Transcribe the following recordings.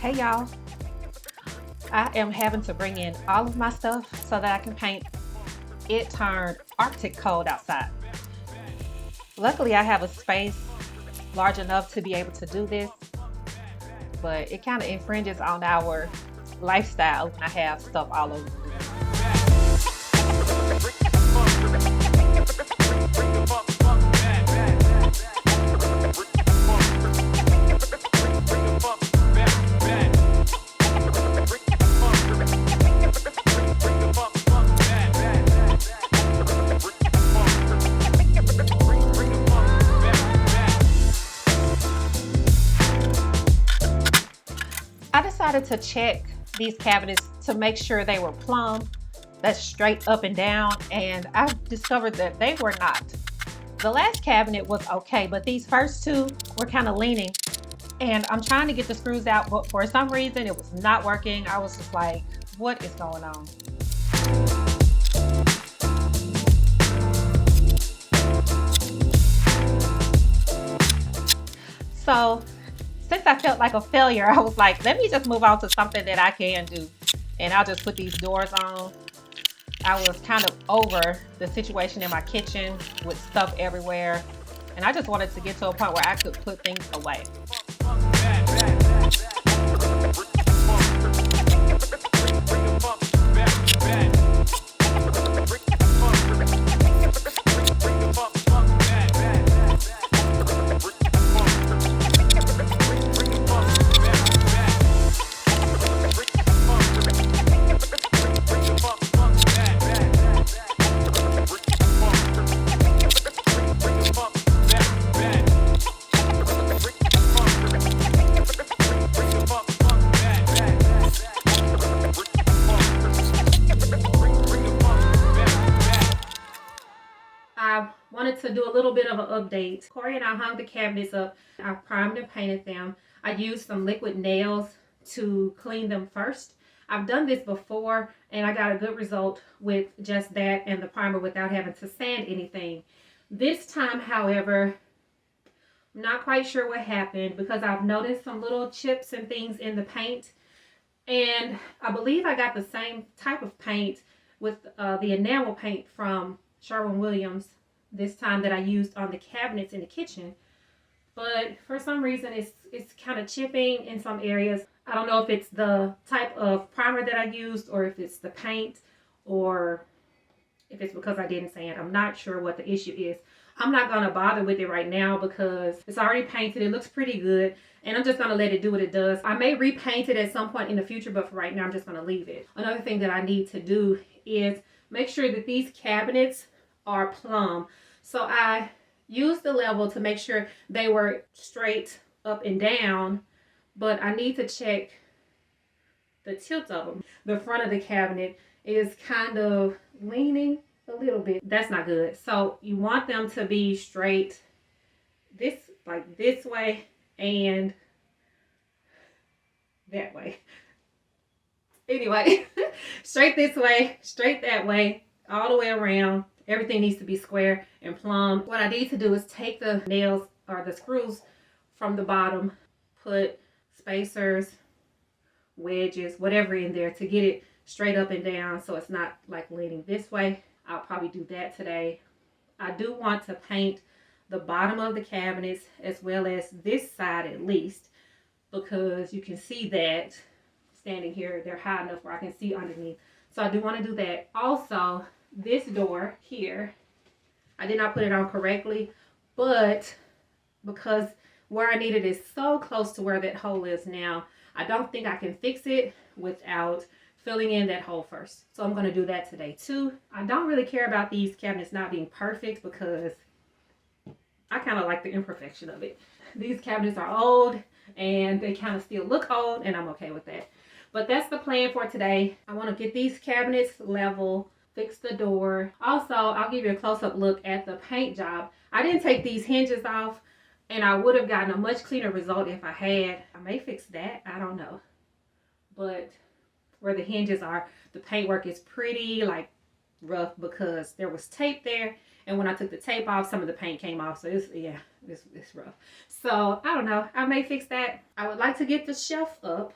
Hey y'all, I am having to bring in all of my stuff so that I can paint. It turned Arctic cold outside. Luckily, I have a space large enough to be able to do this, but it kind of infringes on our lifestyle when I have stuff all over the room. I decided to check these cabinets to make sure they were plumb, that's straight up and down, and I discovered that they were not. The last cabinet was okay, but these first two were kind of leaning, and I'm trying to get the screws out, but for some reason it was not working. I was just like, what is going on? So since I felt like a failure, I was like, let me just move on to something that I can do. And I'll just put these doors on. I was kind of over the situation in my kitchen with stuff everywhere. And I just wanted to get to a point where I could put things away. I wanted to do a little bit of an update. Corey and I hung the cabinets up. I primed and painted them. I used some liquid nails to clean them first. I've done this before and I got a good result with just that and the primer without having to sand anything. This time, however, I'm not quite sure what happened because I've noticed some little chips and things in the paint. And I believe I got the same type of paint with the enamel paint from Sherwin-Williams this time that I used on the cabinets in the kitchen. But for some reason it's kind of chipping in some areas. I don't know if it's the type of primer that I used or if it's the paint or if it's because I didn't sand. I'm not sure what the issue is. I'm not going to bother with it right now because it's already painted. It looks pretty good. And I'm just going to let it do what it does. I may repaint it at some point in the future, but for right now, I'm just going to leave it. Another thing that I need to do is make sure that these cabinets are plumb. So I used the level to make sure they were straight up and down, but I need to check the tilt of them. The front of the cabinet is kind of leaning a little bit. That's not good. So you want them to be straight like this way and that way. Anyway, straight this way, straight that way, all the way around. Everything needs to be square and plumb. What I need to do is take the nails or the screws from the bottom, put spacers, wedges, whatever in there to get it straight up and down so it's not like leaning this way. I'll probably do that today. I do want to paint the bottom of the cabinets as well as this side at least, because you can see that standing here, they're high enough where I can see underneath. So I do want to do that. Also, this door here, I did not put it on correctly, but because where I need it is so close to where that hole is now, I don't think I can fix it without filling in that hole first. So I'm going to do that today too. I don't really care about these cabinets not being perfect because I kind of like the imperfection of it. These cabinets are old and they kind of still look old, and I'm okay with that. But that's the plan for today. I want to get these cabinets level, fix the door. Also, I'll give you a close-up look at the paint job. I didn't take these hinges off, and I would have gotten a much cleaner result if I had. I may fix that. I don't know. But where the hinges are, the paintwork is pretty like rough because there was tape there, and when I took the tape off, some of the paint came off. So it's rough. So I don't know. I may fix that. I would like to get the shelf up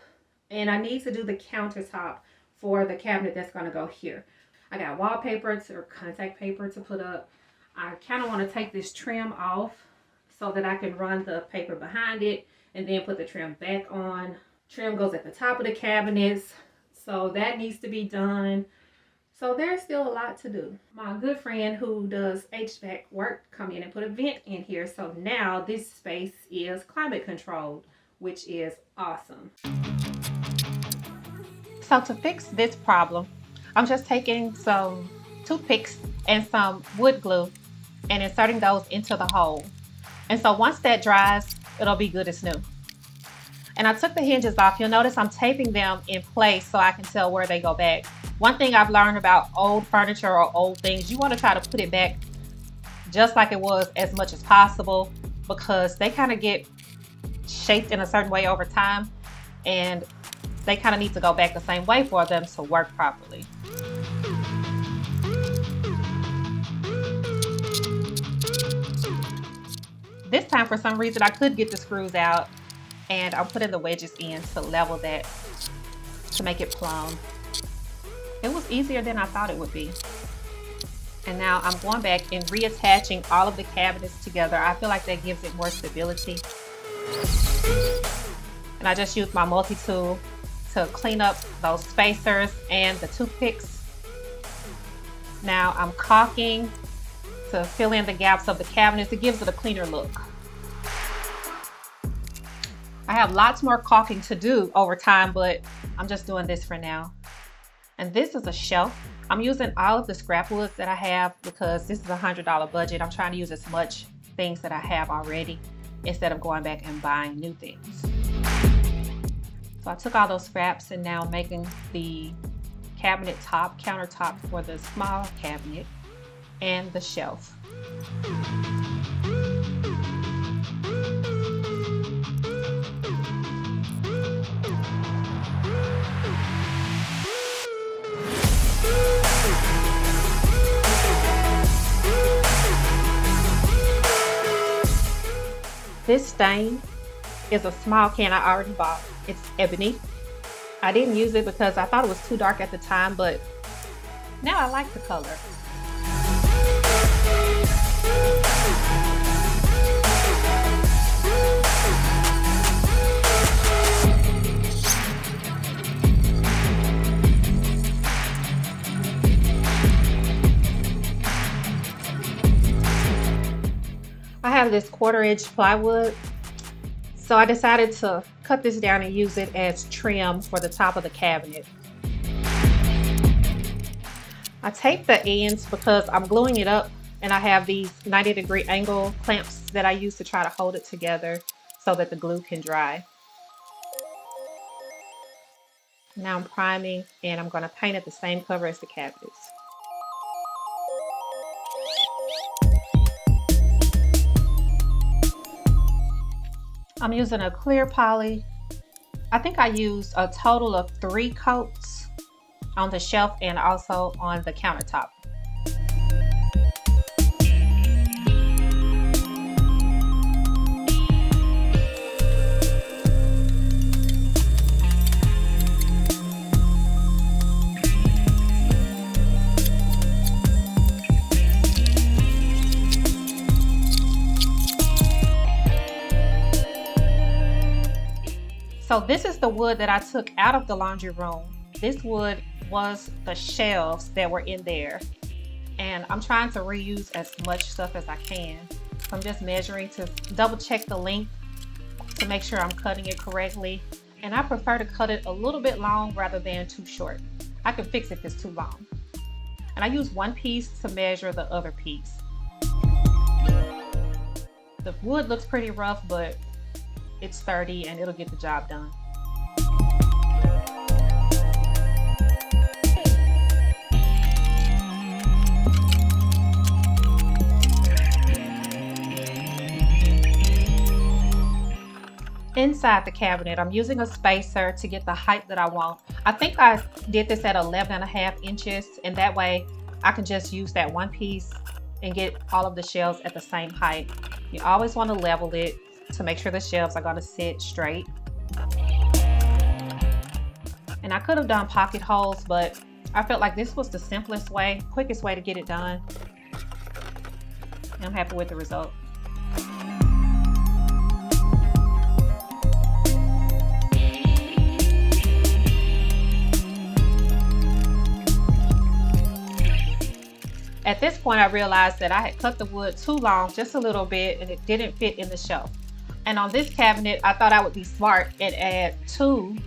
And I need to do the countertop for the cabinet that's going to go here. I got wallpaper or contact paper to put up. I kind of want to take this trim off so that I can run the paper behind it and then put the trim back on. Trim goes at the top of the cabinets, so that needs to be done. So there's still a lot to do. My good friend who does HVAC work come in and put a vent in here, so now this space is climate controlled, which is awesome. So to fix this problem, I'm just taking some toothpicks and some wood glue and inserting those into the hole. And so once that dries, it'll be good as new. And I took the hinges off. You'll notice I'm taping them in place so I can tell where they go back. One thing I've learned about old furniture or old things, you want to try to put it back just like it was as much as possible, because they kind of get shaped in a certain way over time, and they kind of need to go back the same way for them to work properly. This time, for some reason, I could get the screws out, and I'm putting the wedges in to level that, to make it plumb. It was easier than I thought it would be. And now I'm going back and reattaching all of the cabinets together. I feel like that gives it more stability. And I just used my multi-tool to clean up those spacers and the toothpicks. Now I'm caulking to fill in the gaps of the cabinets. It gives it a cleaner look. I have lots more caulking to do over time, but I'm just doing this for now. And this is a shelf. I'm using all of the scrap woods that I have because this is a $100 budget. I'm trying to use as much things that I have already instead of going back and buying new things. So I took all those scraps and now I'm making the cabinet top, countertop for the small cabinet and the shelf. This stain is a small can I already bought. It's ebony. I didn't use it because I thought it was too dark at the time, but now I like the color. I have this 1/4 inch plywood, so I decided to cut this down and use it as trim for the top of the cabinet. I tape the ends because I'm gluing it up, and I have these 90-degree angle clamps that I use to try to hold it together so that the glue can dry. Now I'm priming, and I'm going to paint it the same color as the cabinets. I'm using a clear poly. I think I used a total of 3 coats on the shelf and also on the countertop. So this is the wood that I took out of the laundry room. This wood was the shelves that were in there. And I'm trying to reuse as much stuff as I can. So I'm just measuring to double check the length to make sure I'm cutting it correctly. And I prefer to cut it a little bit long rather than too short. I can fix it if it's too long. And I use one piece to measure the other piece. The wood looks pretty rough, but it's sturdy and it'll get the job done. Inside the cabinet, I'm using a spacer to get the height that I want. I think I did this at 11.5 inches, and that way I can just use that one piece and get all of the shelves at the same height. You always want to level it to make sure the shelves are going to sit straight. And I could have done pocket holes, but I felt like this was the simplest way, quickest way to get it done. And I'm happy with the result. At this point, I realized that I had cut the wood too long, just a little bit, and it didn't fit in the shelf. And on this cabinet, I thought I would be smart and add 2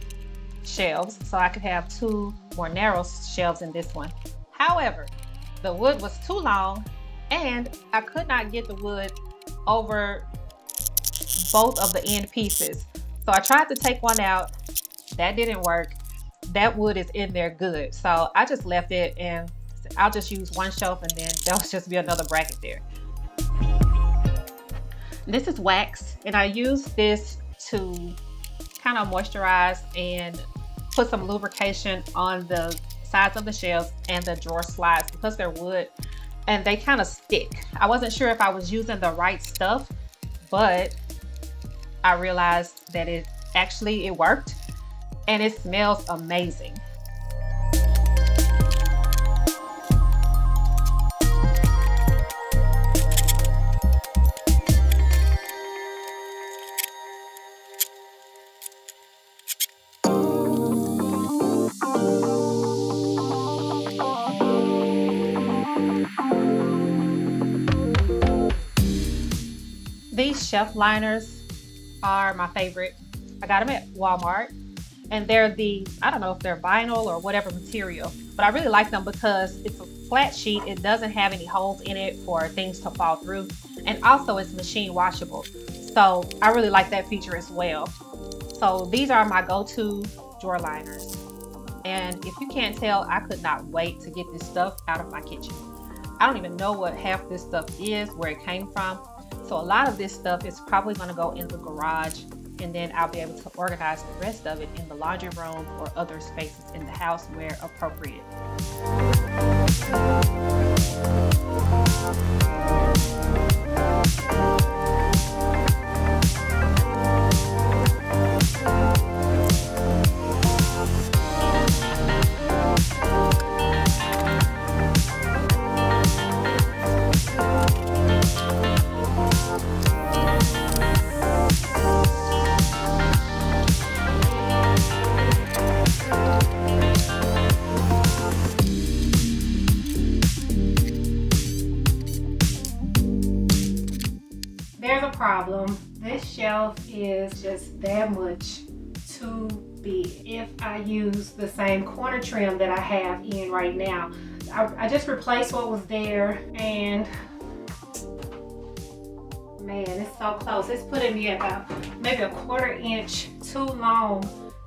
shelves so I could have 2 more narrow shelves in this one. However, the wood was too long and I could not get the wood over both of the end pieces. So I tried to take one out. That didn't work. That wood is in there good. So I just left it and I'll just use one shelf and then there'll just be another bracket there. This is wax and I use this to kind of moisturize and put some lubrication on the sides of the shelves and the drawer slides because they're wood and they kind of stick. I wasn't sure if I was using the right stuff, but I realized that it worked and it smells amazing. These shelf liners are my favorite. I got them at Walmart and they're I don't know if they're vinyl or whatever material, but I really like them because it's a flat sheet. It doesn't have any holes in it for things to fall through. And also it's machine washable. So I really like that feature as well. So these are my go-to drawer liners. And if you can't tell, I could not wait to get this stuff out of my kitchen. I don't even know what half this stuff is, where it came from. So a lot of this stuff is probably going to go in the garage and then I'll be able to organize the rest of it in the laundry room or other spaces in the house where appropriate. There's a problem. This shelf is just that much too big. If I use the same corner trim that I have in right now, I just replaced what was there and man, it's so close. It's putting me about maybe a 1/4 inch too long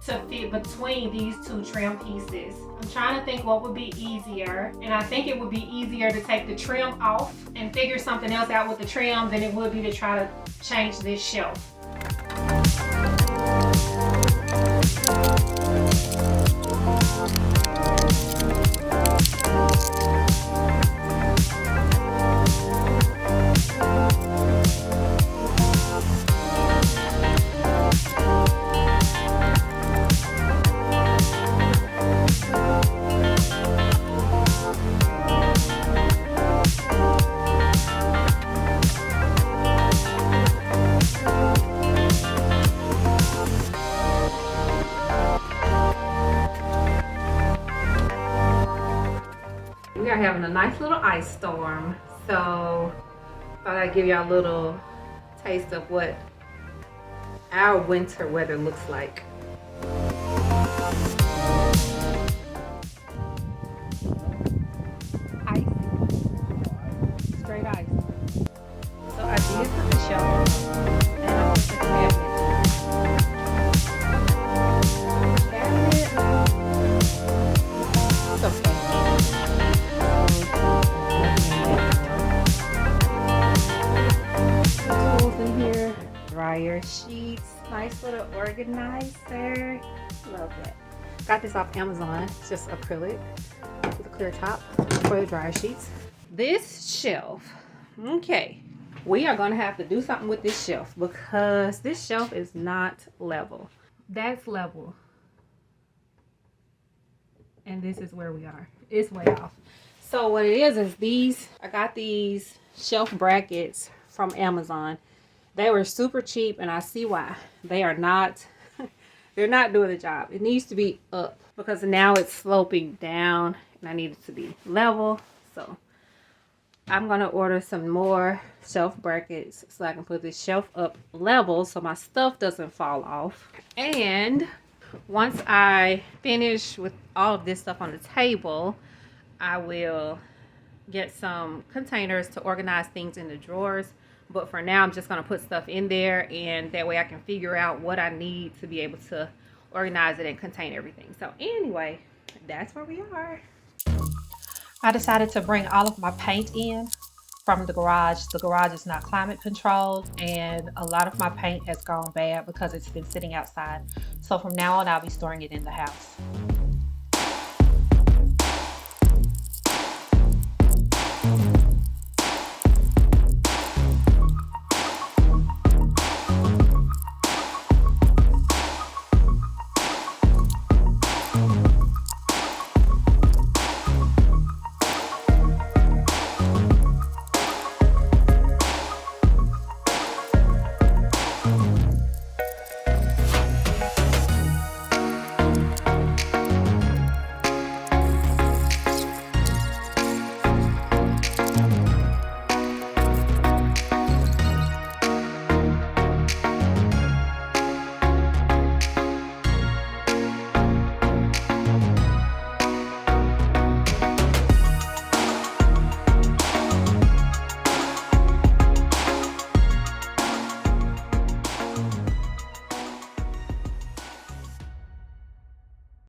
to fit between these 2 trim pieces. I'm trying to think what would be easier, and I think it would be easier to take the trim off and figure something else out with the trim than it would be to try to change this shelf. We are having a nice little ice storm, so thought I'd give y'all a little taste of what our winter weather looks like. Ice, straight ice. So I did put the shelf and I put the cabinet. It's okay. Tools in here, dryer sheets, nice little organizer. Love that. Got this off Amazon. It's just acrylic with a clear top for the dryer sheets. This shelf, okay, we are going to have to do something with this shelf because this shelf is not level. That's level. and this is where we are. It's way off. So what it is these, I got these shelf brackets from Amazon. They were super cheap, and I see why. They are not, they're not doing the job. It needs to be up because now it's sloping down and I need it to be level. So I'm going to order some more shelf brackets so I can put this shelf up level so my stuff doesn't fall off. And once I finish with all of this stuff on the table, I will get some containers to organize things in the drawers. But for now, I'm just going to put stuff in there, and that way I can figure out what I need to be able to organize it and contain everything. So anyway, that's where we are. I decided to bring all of my paint in from the garage. The garage is not climate controlled, and a lot of my paint has gone bad because it's been sitting outside. So from now on, I'll be storing it in the house.